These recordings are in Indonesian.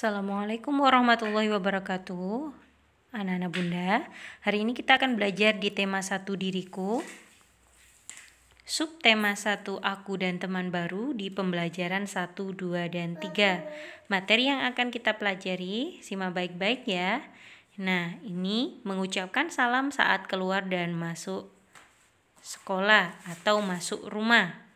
Assalamualaikum warahmatullahi wabarakatuh. Anak-anak Bunda, hari ini kita akan belajar di tema 1 diriku. Subtema 1 aku dan teman baru di pembelajaran 1, 2, dan 3. Materi yang akan kita pelajari, simak baik-baik ya. Nah, ini mengucapkan salam saat keluar dan masuk sekolah atau masuk rumah.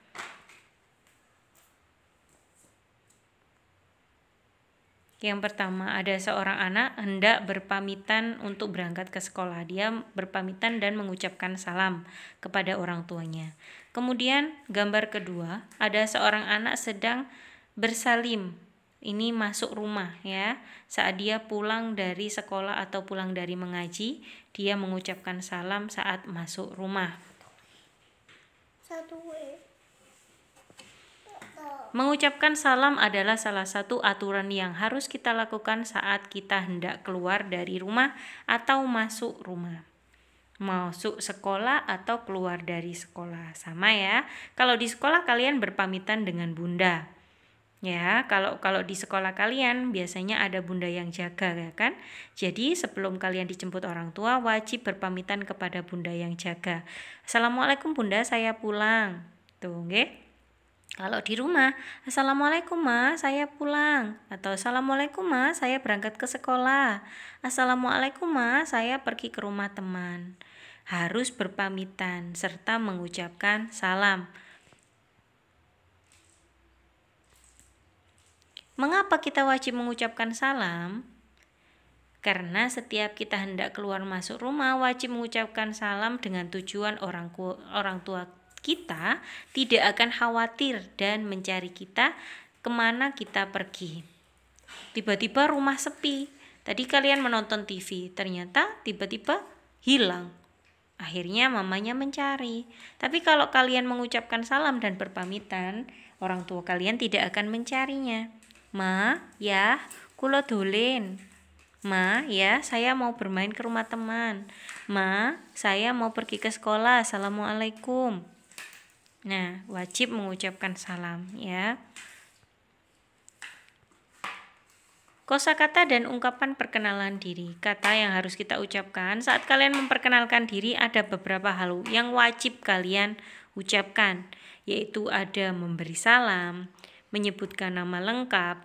Yang pertama, ada seorang anak hendak berpamitan untuk berangkat ke sekolah. Dia berpamitan dan mengucapkan salam kepada orang tuanya. Kemudian gambar kedua, ada seorang anak sedang bersalim. Ini masuk rumah ya. Saat dia pulang dari sekolah atau pulang dari mengaji, dia mengucapkan salam saat masuk rumah. Mengucapkan salam adalah salah satu aturan yang harus kita lakukan saat kita hendak keluar dari rumah atau masuk rumah. Masuk sekolah atau keluar dari sekolah. Sama ya. Kalau di sekolah kalian berpamitan dengan bunda. Ya, kalau di sekolah kalian biasanya ada bunda yang jaga ya kan? Jadi sebelum kalian dijemput orang tua wajib berpamitan kepada bunda yang jaga. Assalamualaikum bunda, saya pulang. Tuh, nggih. Kalau di rumah, Assalamualaikum ma, saya pulang. Atau Assalamualaikum ma, saya berangkat ke sekolah. Assalamualaikum ma, saya pergi ke rumah teman. Harus berpamitan serta mengucapkan salam. Mengapa kita wajib mengucapkan salam? Karena setiap kita hendak keluar masuk rumah wajib mengucapkan salam dengan tujuan orang tua kita tidak akan khawatir dan mencari kita kemana kita pergi. Tiba-tiba rumah sepi. Tadi kalian menonton TV, ternyata tiba-tiba hilang. Akhirnya mamanya mencari. Tapi kalau kalian mengucapkan salam dan berpamitan, orang tua kalian tidak akan mencarinya. Ma, ya, kula dolen. Ma, ya, saya mau bermain ke rumah teman. Ma, saya mau pergi ke sekolah. Assalamualaikum. Nah, wajib mengucapkan salam ya. Kosakata dan ungkapan perkenalan diri. Kata yang harus kita ucapkan saat kalian memperkenalkan diri ada beberapa hal yang wajib kalian ucapkan, yaitu ada memberi salam, menyebutkan nama lengkap,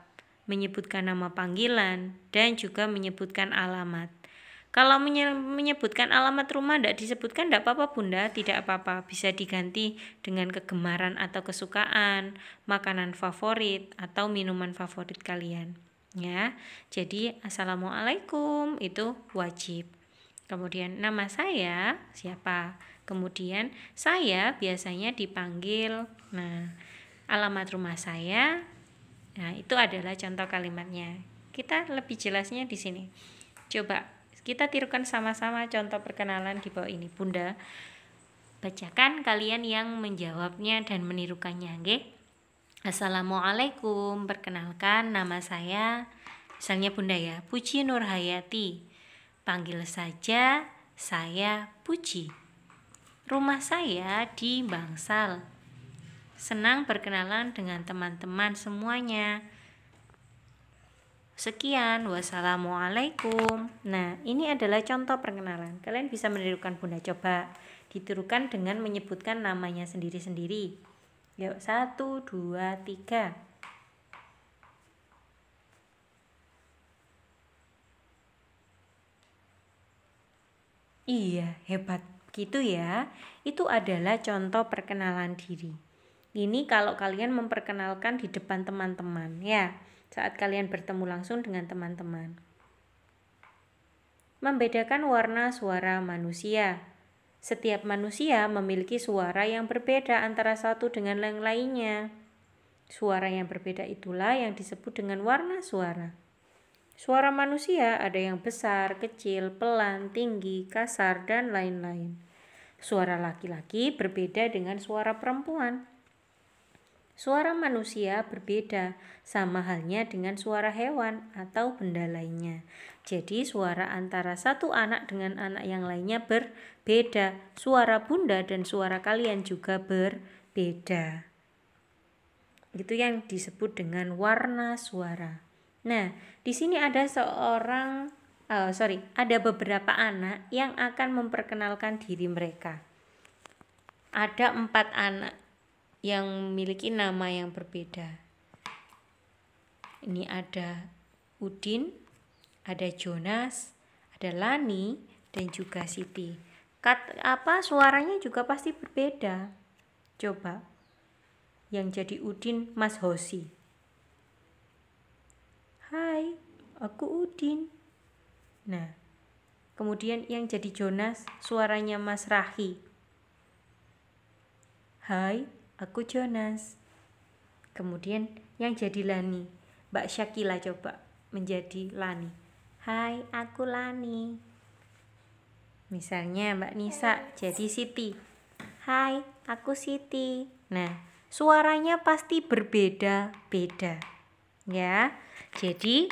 menyebutkan nama panggilan, dan juga menyebutkan alamat. Kalau menyebutkan alamat rumah tidak disebutkan tidak apa-apa bunda, tidak apa-apa, bisa diganti dengan kegemaran atau kesukaan, makanan favorit atau minuman favorit kalian ya. Jadi assalamualaikum itu wajib. Kemudian nama saya siapa, kemudian saya biasanya dipanggil, nah alamat rumah saya, nah itu adalah contoh kalimatnya. Kita lebih jelasnya di sini. Coba kita tirukan sama-sama contoh perkenalan di bawah ini. Bunda bacakan kalian yang menjawabnya dan menirukannya, nggih. Assalamualaikum, perkenalkan nama saya, misalnya Bunda ya, Puji Nurhayati. Panggil saja saya Puji. Rumah saya di Bangsal. Senang berkenalan dengan teman-teman semuanya. Sekian, wassalamualaikum. Nah, ini adalah contoh perkenalan. Kalian bisa menirukan Bunda, coba ditirukan dengan menyebutkan namanya sendiri-sendiri. Yuk, 1, 2, 3. Iya, hebat gitu ya. Itu adalah contoh perkenalan diri. Ini kalau kalian memperkenalkan di depan teman-teman ya. Saat kalian bertemu langsung dengan teman-teman. Membedakan warna suara manusia. Setiap manusia memiliki suara yang berbeda antara satu dengan yang lainnya. Suara yang berbeda itulah yang disebut dengan warna suara. Suara manusia ada yang besar, kecil, pelan, tinggi, kasar, dan lain-lain. Suara laki-laki berbeda dengan suara perempuan. Suara manusia berbeda, sama halnya dengan suara hewan atau benda lainnya. Jadi suara antara satu anak dengan anak yang lainnya berbeda. Suara bunda dan suara kalian juga berbeda. Itu yang disebut dengan warna suara. Nah, di sini ada ada beberapa anak yang akan memperkenalkan diri mereka. Ada 4 anak yang memiliki nama yang berbeda. Ini ada Udin, ada Jonas, ada Lani, dan juga Siti. Suaranya juga pasti berbeda. Coba, yang jadi Udin Mas Hosi. Hai, aku Udin. Nah, kemudian yang jadi Jonas suaranya Mas Rahi. Hai, aku Jonas. Kemudian yang jadi Lani, Mbak Syakila coba menjadi Lani. Hai, aku Lani. Misalnya Mbak Nisa jadi Siti. Hai, aku Siti. Nah, suaranya pasti berbeda-beda. Ya, jadi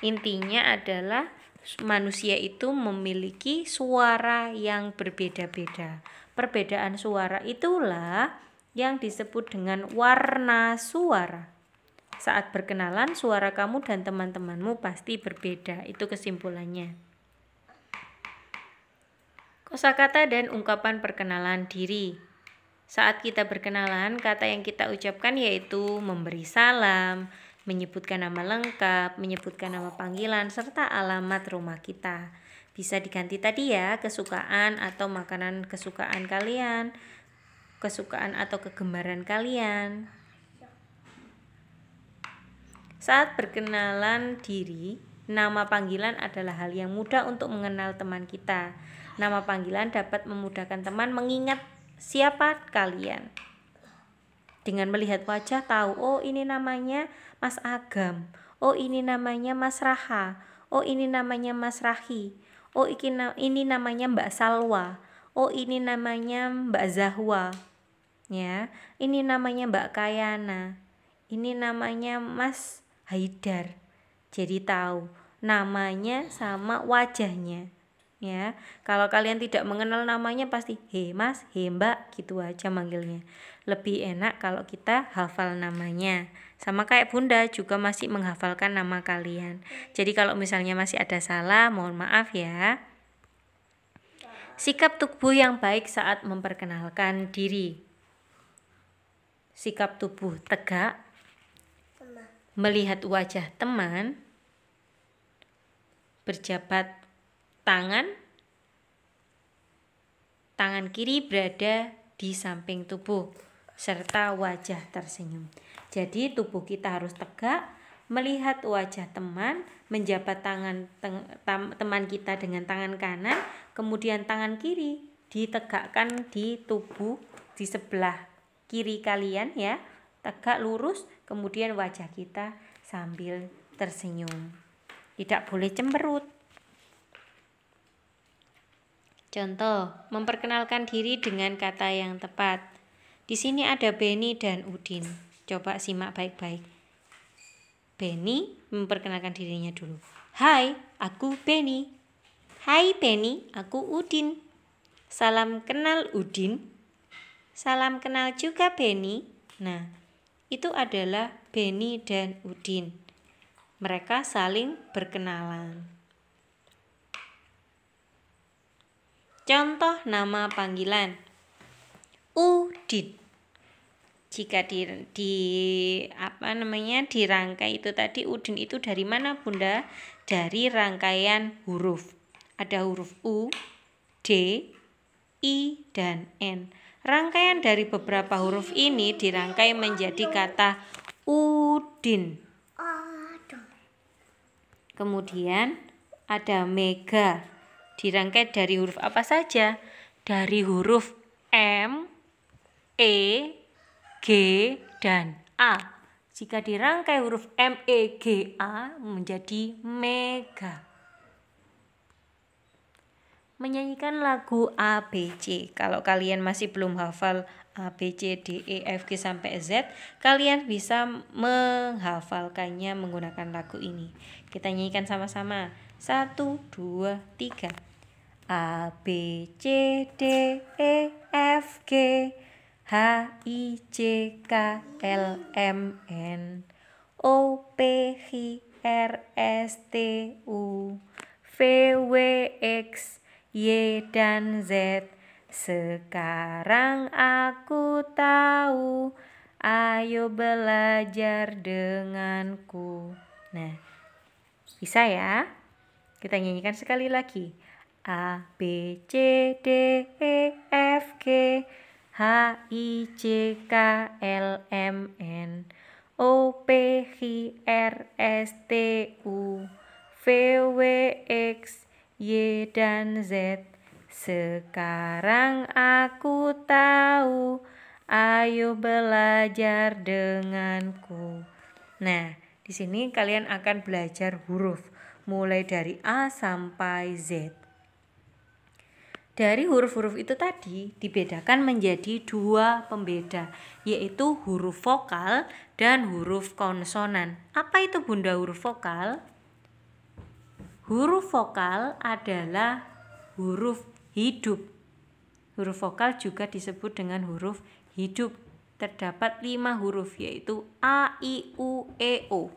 intinya adalah manusia itu memiliki suara yang berbeda-beda. Perbedaan suara itulah yang disebut dengan warna suara. Saat berkenalan, suara kamu dan teman-temanmu pasti berbeda. Itu kesimpulannya. Kosakata dan ungkapan perkenalan diri. Saat kita berkenalan, kata yang kita ucapkan yaitu memberi salam, menyebutkan nama lengkap, menyebutkan nama panggilan, serta alamat rumah kita. Bisa diganti tadi ya, kesukaan atau makanan kesukaan kalian, kesukaan atau kegemaran kalian. Saat berkenalan diri, nama panggilan adalah hal yang mudah untuk mengenal teman kita. Nama panggilan dapat memudahkan teman mengingat siapa kalian. Dengan melihat wajah tahu, oh ini namanya Mas Agam, oh ini namanya Mas Raha, oh ini namanya Mas Rahi, oh ini namanya Mbak Salwa, oh ini namanya Mbak Zahwa, ya, ini namanya Mbak Kayana, ini namanya Mas Haidar. Jadi tahu namanya sama wajahnya. Ya, kalau kalian tidak mengenal namanya pasti he mas, he mbak gitu aja manggilnya. Lebih enak kalau kita hafal namanya. Sama kayak Bunda juga masih menghafalkan nama kalian. Jadi kalau misalnya masih ada salah, mohon maaf ya. Sikap tubuh yang baik saat memperkenalkan diri. Sikap tubuh tegak, melihat wajah teman, berjabat tangan kiri berada di samping tubuh, serta wajah tersenyum. Jadi tubuh kita harus tegak, melihat wajah teman, menjabat tangan teman kita dengan tangan kanan, kemudian tangan kiri ditegakkan di tubuh di sebelah kiri kalian ya, tegak lurus, kemudian wajah kita sambil tersenyum. Tidak boleh cemberut. Contoh, memperkenalkan diri dengan kata yang tepat. Di sini ada Beni dan Udin. Coba simak baik-baik. Beni memperkenalkan dirinya dulu. Hai, aku Beni. Hai Beni, aku Udin. Salam kenal Udin. Salam kenal juga Beni. Nah, itu adalah Beni dan Udin. Mereka saling berkenalan. Contoh nama panggilan. Udin. Jika dirangkai itu tadi, Udin itu dari mana Bunda? Dari rangkaian huruf. Ada huruf U, D, I, dan N. Rangkaian dari beberapa huruf ini dirangkai menjadi kata Udin. Kemudian ada Mega. Dirangkai dari huruf apa saja? Dari huruf M, E, G, dan A. Jika dirangkai huruf M, E, G, A menjadi Mega. Menyanyikan lagu A, B, C. Kalau kalian masih belum hafal A, B, C, D, E, F, G sampai Z, kalian bisa menghafalkannya menggunakan lagu ini. Kita nyanyikan sama-sama. 1, 2, 3. A, B, C, D, E, F, G, H, I, J, K, L, M, N, O, P, Q, R, S, T, U, V, W, X, Y, dan Z. Sekarang aku tahu, ayo belajar denganku. Nah, bisa ya? Kita nyanyikan sekali lagi. A, B, C, D, E, F, G, H, I, J, K, L, M, N, O, P, Q, R, S, T, U, V, W, X, Y, dan Z. Sekarang aku tahu, ayo belajar denganku. Nah, di sini kalian akan belajar huruf mulai dari A sampai Z. Dari huruf-huruf itu tadi dibedakan menjadi dua pembeda, yaitu huruf vokal dan huruf konsonan. Apa itu Bunda huruf vokal? Huruf vokal adalah huruf hidup. Huruf vokal juga disebut dengan huruf hidup. Terdapat 5 huruf, yaitu A, I, U, E, O.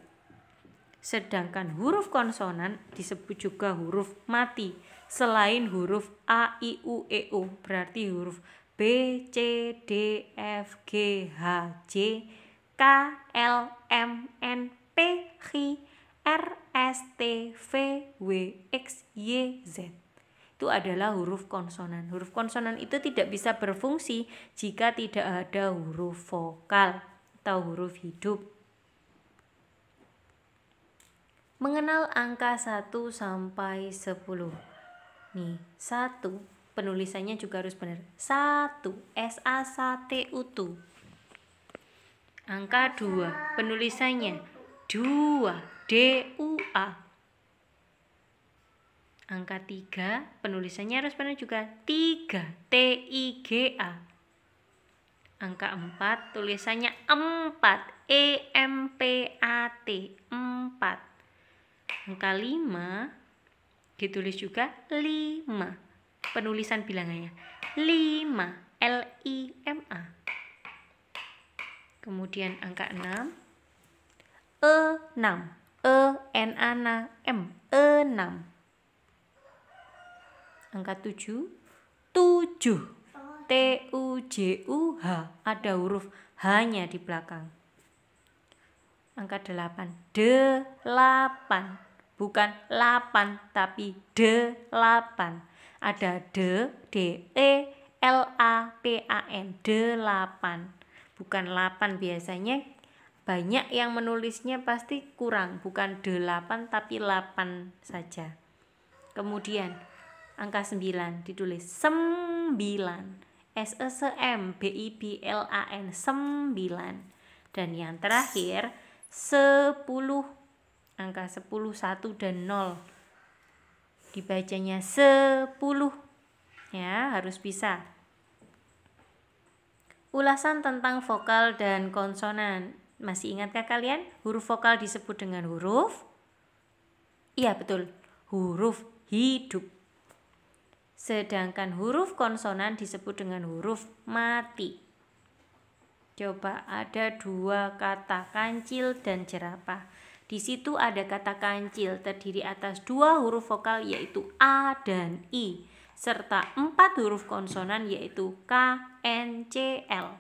Sedangkan huruf konsonan disebut juga huruf mati. Selain huruf A, I, U, E, O, berarti huruf B, C, D, F, G, H, J, K, L, M, N, P, Q, R, S, T, V, W, X, Y, Z. Itu adalah huruf konsonan. Huruf konsonan itu tidak bisa berfungsi jika tidak ada huruf vokal atau huruf hidup. Mengenal angka 1 sampai 10. Nih, 1 penulisannya juga harus benar. 1 S-A-S-T-U-T. Angka 2 penulisannya 2 D-U-A. Angka 3 penulisannya harus benar juga 3 T-I-G-A. Angka 4 tulisannya 4 E-M-P-A-T. 4. Angka 5 ditulis juga 5. Penulisan bilangannya 5 L-I-M-A. Kemudian angka 6 E6 E-N-A-M 6. Angka 7 7 T-U-J-U-H. Ada huruf H-nya di belakang. Angka 8 8. Bukan 8 tapi D8. Ada D, D-E, L-A-P-A-N. D8. Bukan 8 biasanya. Banyak yang menulisnya pasti kurang. Bukan D8 tapi 8 saja. Kemudian angka 9 ditulis 9. S-E-S-M-B-I-B-L-A-N. 9. Dan yang terakhir 10. Angka 10, 1 dan 0 dibacanya 10. Ya, harus bisa. Ulasan tentang vokal dan konsonan. Masih ingatkah kalian? Huruf vokal disebut dengan huruf? Iya, betul. Huruf hidup. Sedangkan huruf konsonan disebut dengan huruf mati. Coba ada 2 kata kancil dan jerapah. Di situ ada kata kancil terdiri atas 2 huruf vokal yaitu A dan I, serta 4 huruf konsonan yaitu K, N, C, L.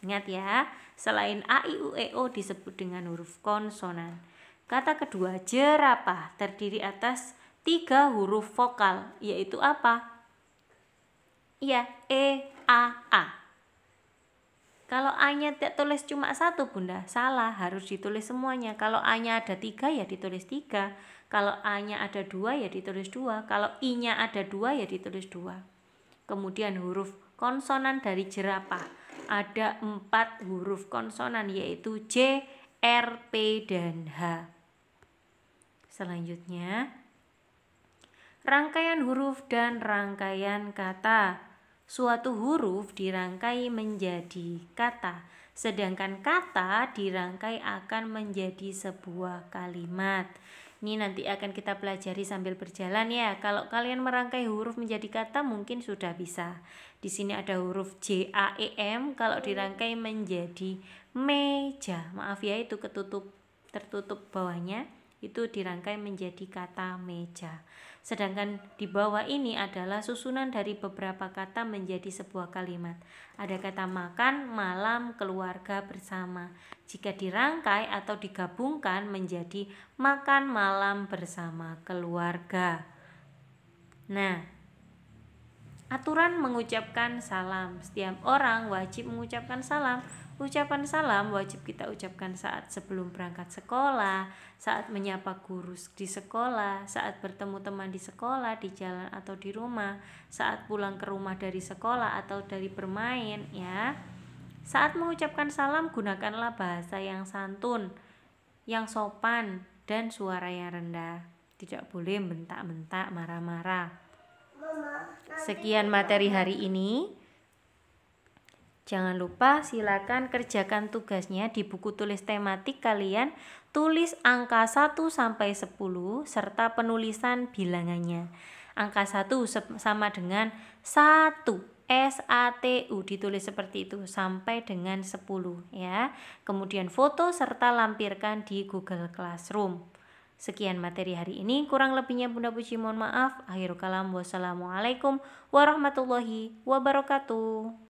Ingat ya, selain A, I, U, E, O disebut dengan huruf konsonan. Kata kedua, jerapah, terdiri atas 3 huruf vokal yaitu apa? Iya, E, A, A. Kalau A-nya tulis cuma 1 Bunda, salah, harus ditulis semuanya. Kalau A-nya ada 3 ya ditulis 3. Kalau A-nya ada 2 ya ditulis 2. Kalau I-nya ada 2 ya ditulis 2. Kemudian huruf konsonan dari jerapah. Ada 4 huruf konsonan yaitu J, R, P, dan H. Selanjutnya, rangkaian huruf dan rangkaian kata. Suatu huruf dirangkai menjadi kata, sedangkan kata dirangkai akan menjadi sebuah kalimat. Ini nanti akan kita pelajari sambil berjalan ya. Kalau kalian merangkai huruf menjadi kata mungkin sudah bisa. Di sini ada huruf J, A, E, M. Kalau dirangkai menjadi meja, maaf ya itu tertutup bawahnya. itu dirangkai menjadi kata meja. Sedangkan di bawah ini adalah susunan dari beberapa kata menjadi sebuah kalimat. Ada kata makan, malam, keluarga, bersama. Jika dirangkai atau digabungkan menjadi makan malam bersama keluarga. Nah, aturan mengucapkan salam. Setiap orang wajib mengucapkan salam. Ucapan salam wajib kita ucapkan saat sebelum berangkat sekolah, saat menyapa guru di sekolah, saat bertemu teman di sekolah, di jalan atau di rumah, saat pulang ke rumah dari sekolah atau dari bermain, ya. Saat mengucapkan salam gunakanlah bahasa yang santun, yang sopan, dan suara yang rendah. Tidak boleh bentak-bentak, marah-marah. Sekian materi hari ini. Jangan lupa silakan kerjakan tugasnya di buku tulis tematik kalian, tulis angka 1 sampai 10 serta penulisan bilangannya. Angka 1 sama dengan 1, SATU, ditulis seperti itu sampai dengan 10 ya. Kemudian foto serta lampirkan di Google Classroom. Sekian materi hari ini, kurang lebihnya Bunda Puji mohon maaf. Akhirul kalam, wassalamualaikum warahmatullahi wabarakatuh.